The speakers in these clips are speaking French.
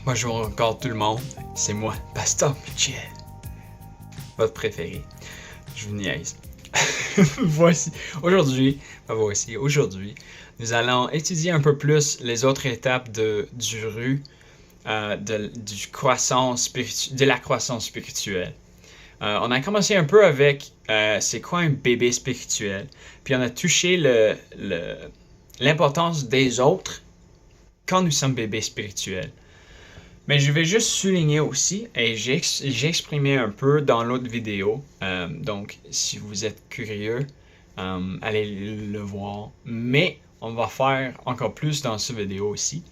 Bonjour encore tout le monde, c'est moi, Pasteur Michel, votre préféré. Je vous niaise. Aujourd'hui, nous allons étudier un peu plus les autres étapes de la croissance spirituelle. On a commencé un peu avec c'est quoi un bébé spirituel, puis on a touché l'importance des autres quand nous sommes bébés spirituels. Mais je vais juste souligner aussi, et j'ai exprimé un peu dans l'autre vidéo, donc si vous êtes curieux, allez le voir. Mais on va faire encore plus dans cette vidéo aussi.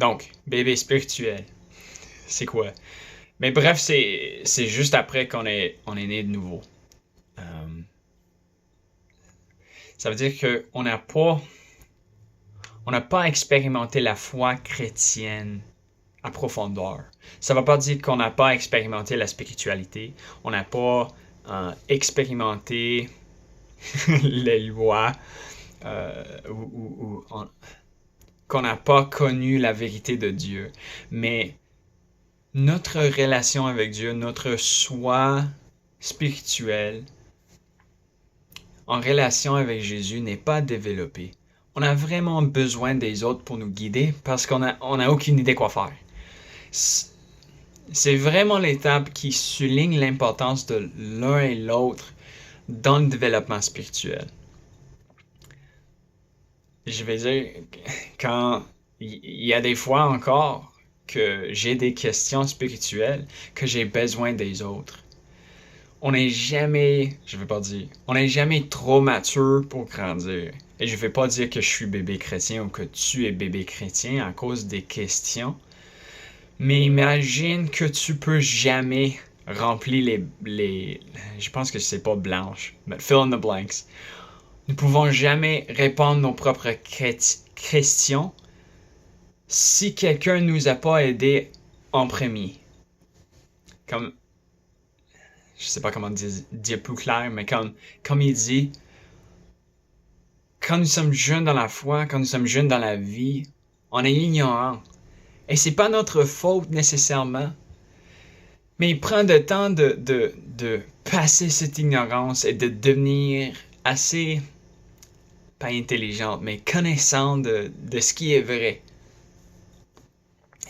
Donc, bébé spirituel, c'est quoi? Mais bref, c'est juste après on est né de nouveau. Ça veut dire qu'on n'a pas expérimenté la foi chrétienne à profondeur. Ça ne veut pas dire qu'on n'a pas expérimenté la spiritualité. On n'a pas expérimenté les lois qu'on n'a pas connu la vérité de Dieu. Mais notre relation avec Dieu, notre soi spirituel en relation avec Jésus n'est pas développée. On a vraiment besoin des autres pour nous guider parce qu'on a aucune idée quoi faire. C'est vraiment l'étape qui souligne l'importance de l'un et l'autre dans le développement spirituel. Je vais dire, quand il y a des fois encore que j'ai des questions spirituelles, que j'ai besoin des autres. On n'est jamais trop mature pour grandir. Et je ne vais pas dire que je suis bébé chrétien ou que tu es bébé chrétien à cause des questions. Mais imagine que tu peux jamais remplir je pense que c'est pas blanche, mais fill in the blanks. Nous pouvons jamais répondre nos propres questions si quelqu'un nous a pas aidés en premier. Comme, je sais pas comment dire plus clair, mais comme il dit, quand nous sommes jeunes dans la foi, quand nous sommes jeunes dans la vie, on est ignorant. Et c'est pas notre faute nécessairement. Mais il prend le temps de passer cette ignorance et de devenir assez, pas intelligente, mais connaissant de ce qui est vrai.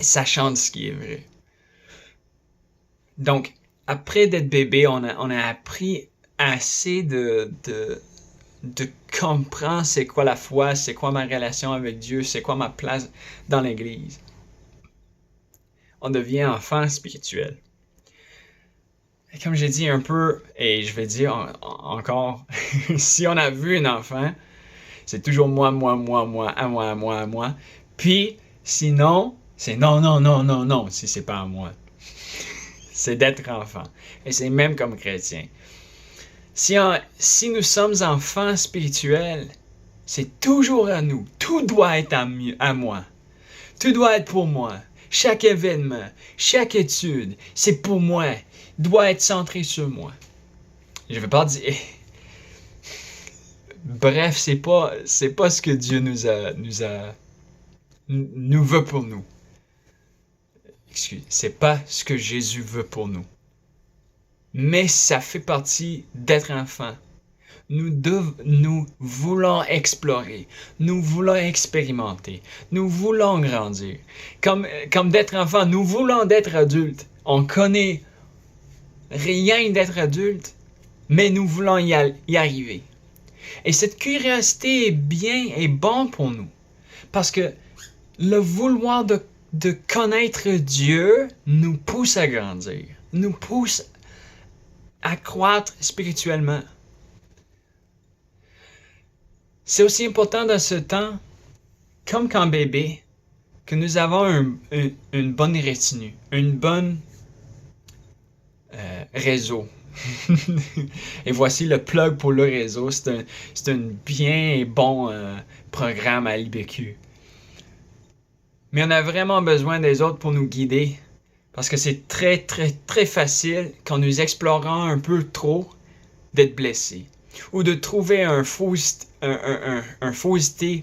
Sachant de ce qui est vrai. Donc, après d'être bébé, on a appris assez de comprendre c'est quoi la foi, c'est quoi ma relation avec Dieu, c'est quoi ma place dans l'Église. On devient enfant spirituel. Et comme j'ai dit un peu, et je vais dire encore, si on a vu un enfant, c'est toujours moi, à moi. Puis, sinon, c'est non, si c'est pas à moi. C'est d'être enfant. Et c'est même comme chrétien. Si nous sommes enfants spirituels, c'est toujours à nous. Tout doit être à moi. Tout doit être pour moi. Chaque événement, chaque étude, c'est pour moi. Doit être centré sur moi. Je ne vais pas dire... Bref, c'est pas ce que Dieu nous veut pour nous. C'est pas ce que Jésus veut pour nous. Mais ça fait partie d'être enfant. Nous voulons explorer, nous voulons expérimenter, nous voulons grandir. Comme d'être enfant, nous voulons d'être adultes. On connaît rien d'être adulte, mais nous voulons y arriver. Et cette curiosité est bon pour nous. Parce que le vouloir de connaître Dieu nous pousse à grandir, nous pousse à croître spirituellement. C'est aussi important dans ce temps, comme quand bébé, que nous avons une bonne retenue, une bonne réseau. Et voici le plug pour le réseau. C'est un bien et bon programme à l'IBQ. Mais on a vraiment besoin des autres pour nous guider. Parce que c'est très, très, très facile, quand nous explorons un peu trop, d'être blessé. Ou de trouver un fausseté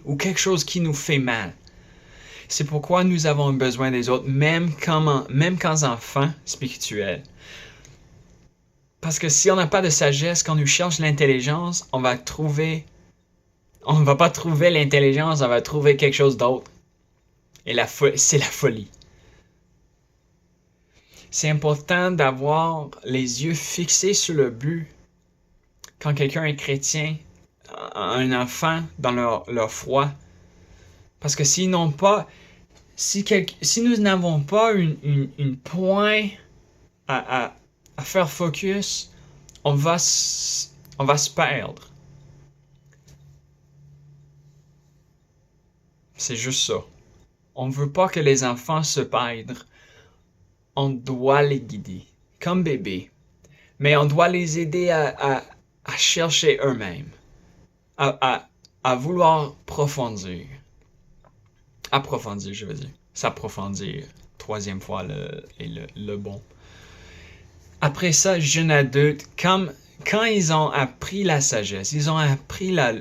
ou quelque chose qui nous fait mal. C'est pourquoi nous avons besoin des autres, même quand enfants spirituels. Parce que si on n'a pas de sagesse, quand on cherche l'intelligence, on va pas trouver l'intelligence, on va trouver quelque chose d'autre. Et c'est la folie. C'est important d'avoir les yeux fixés sur le but. Quand quelqu'un est chrétien, un enfant dans leur foi. Parce que si nous n'avons pas une point à faire focus, on va se perdre. C'est juste ça. On ne veut pas que les enfants se perdent. On doit les guider, comme bébés. Mais on doit les aider à chercher eux-mêmes, à vouloir approfondir, je veux dire, s'approfondir, troisième fois le bon. Après ça, jeunes adultes, quand ils ont appris la sagesse, ils ont appris la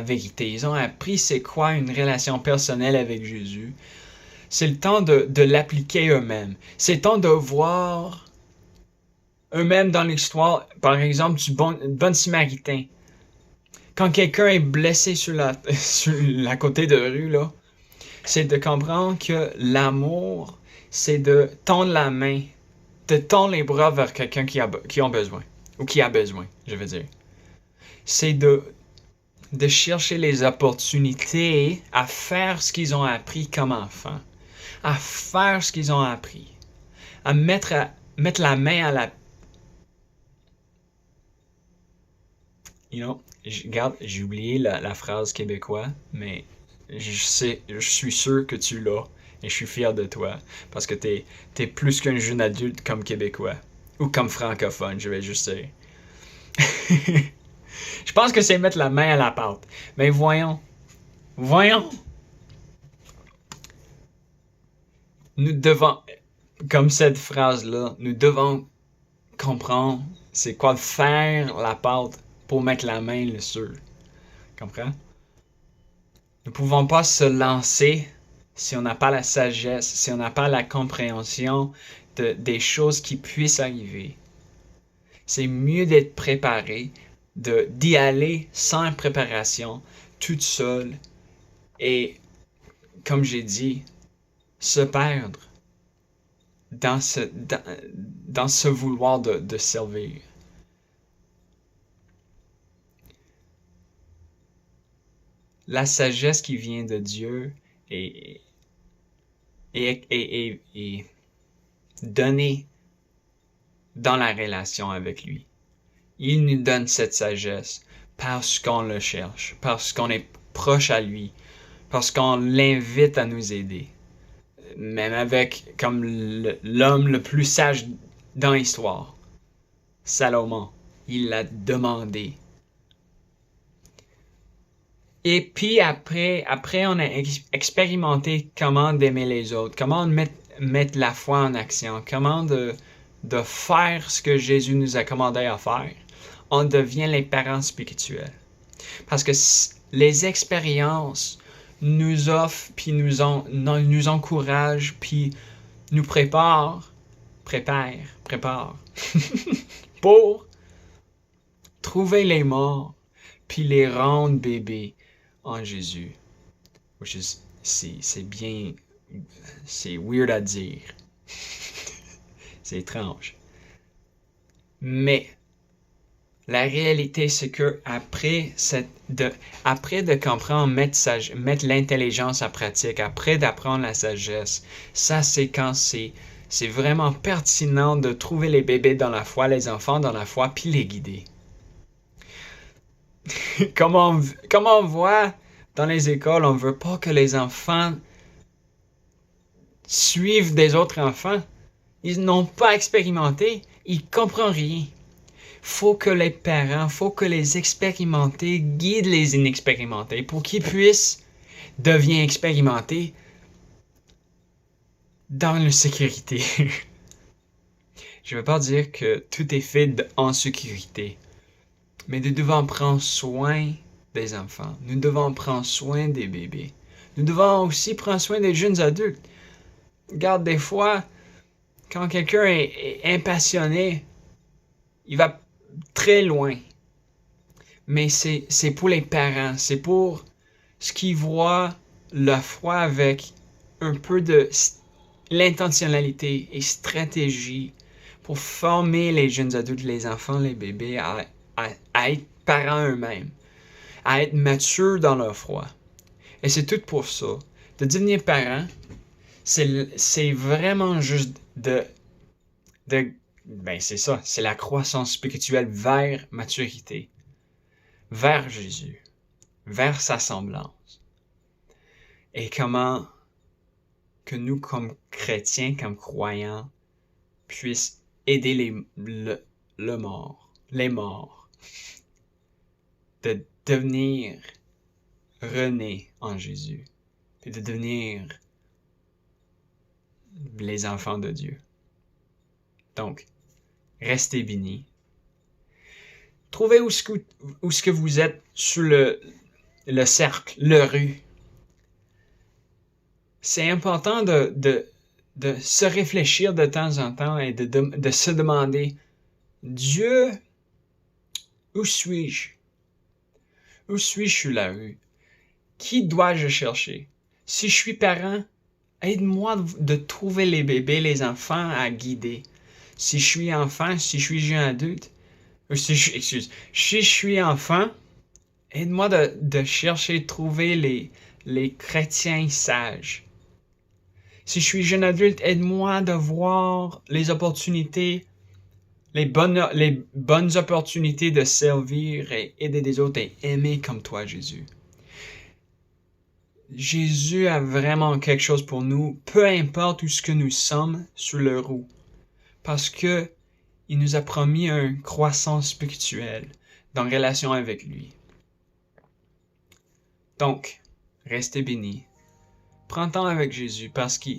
vérité, ils ont appris c'est quoi une relation personnelle avec Jésus, c'est le temps de l'appliquer eux-mêmes. C'est le temps de voir eux-mêmes dans l'histoire, par exemple, du bon Samaritain. Quand quelqu'un est blessé sur la côté de rue, là, c'est de comprendre que l'amour, c'est de tendre la main, de tendre les bras vers quelqu'un qui a besoin, ou qui a besoin, je veux dire. C'est de chercher les opportunités à faire ce qu'ils ont appris comme enfants, à faire ce qu'ils ont appris, à mettre la main à la... Regarde, j'ai oublié la phrase québécoise, mais je suis sûr que tu l'as, et je suis fier de toi, parce que t'es plus qu'un jeune adulte comme Québécois, ou comme francophone, je vais juste dire. Je pense que c'est mettre la main à la pâte. Mais voyons. Nous devons, comme cette phrase-là, nous devons comprendre c'est quoi faire la pâte pour mettre la main dessus. Comprends? Nous ne pouvons pas se lancer si on n'a pas la sagesse, si on n'a pas la compréhension des choses qui puissent arriver. C'est mieux d'être préparé, d'y aller sans préparation, toute seule, et, comme j'ai dit, se perdre dans ce vouloir de servir. La sagesse qui vient de Dieu est donnée dans la relation avec lui. Il nous donne cette sagesse parce qu'on le cherche, parce qu'on est proche à lui, parce qu'on l'invite à nous aider. Même avec comme l'homme le plus sage dans l'histoire, Salomon, il l'a demandé. Et puis après on a expérimenté comment d'aimer les autres, comment mettre la foi en action, comment de faire ce que Jésus nous a commandé à faire, on devient les parents spirituels. Parce que les expériences nous offrent, puis nous encouragent, puis nous préparent pour trouver les morts, puis les rendre bébés en Jésus. C'est weird à dire. C'est étrange. Mais la réalité, c'est que après de comprendre, mettre l'intelligence en pratique, après d'apprendre la sagesse, ça c'est quand c'est vraiment pertinent de trouver les bébés dans la foi, les enfants dans la foi, puis les guider. Comme on voit dans les écoles, on veut pas que les enfants suivent des autres enfants. Ils n'ont pas expérimenté, ils comprennent rien. Faut que les parents, faut que les expérimentés guident les inexpérimentés pour qu'ils puissent devenir expérimentés dans la sécurité. Je ne veux pas dire que tout est fait en sécurité, mais nous devons prendre soin des enfants. Nous devons prendre soin des bébés. Nous devons aussi prendre soin des jeunes adultes. Regarde, des fois, quand quelqu'un est impassionné, il va très loin. Mais c'est pour les parents, c'est pour ce qui voit le foi avec un peu de l'intentionnalité et stratégie pour former les jeunes adultes, les enfants, les bébés à être parents eux-mêmes, à être matures dans leur foi. Et c'est tout pour ça. De devenir parent, c'est vraiment juste c'est ça, c'est la croissance spirituelle vers maturité, vers Jésus, vers sa semblance. Et comment que nous, comme chrétiens, comme croyants, puissent aider les morts, de devenir renés en Jésus, et de devenir les enfants de Dieu. Donc, restez bénis. Trouvez où ce que vous êtes sur le cercle, le rue. C'est important de se réfléchir de temps en temps et de se demander, Dieu, où suis-je? Où suis-je sur la rue? Qui dois-je chercher? Si je suis parent, aide-moi de trouver les bébés, les enfants à guider. Si je suis enfant, si je suis jeune adulte, si je suis enfant, aide-moi de chercher, trouver les chrétiens sages. Si je suis jeune adulte, aide-moi de voir les opportunités, les bonnes opportunités de servir et aider des autres et aimer comme toi, Jésus. Jésus a vraiment quelque chose pour nous, peu importe où ce que nous sommes sur le roue, parce que il nous a promis une croissance spirituelle dans relation avec lui. Donc, restez bénis. Prends temps avec Jésus parce que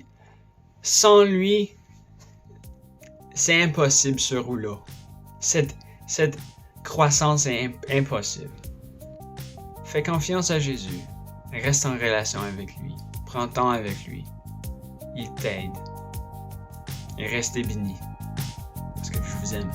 sans lui, c'est impossible ce roue-là. Cette croissance est impossible. Fais confiance à Jésus. Reste en relation avec lui. Prends temps avec lui. Il t'aide. Et restez bénis. Parce que je vous aime.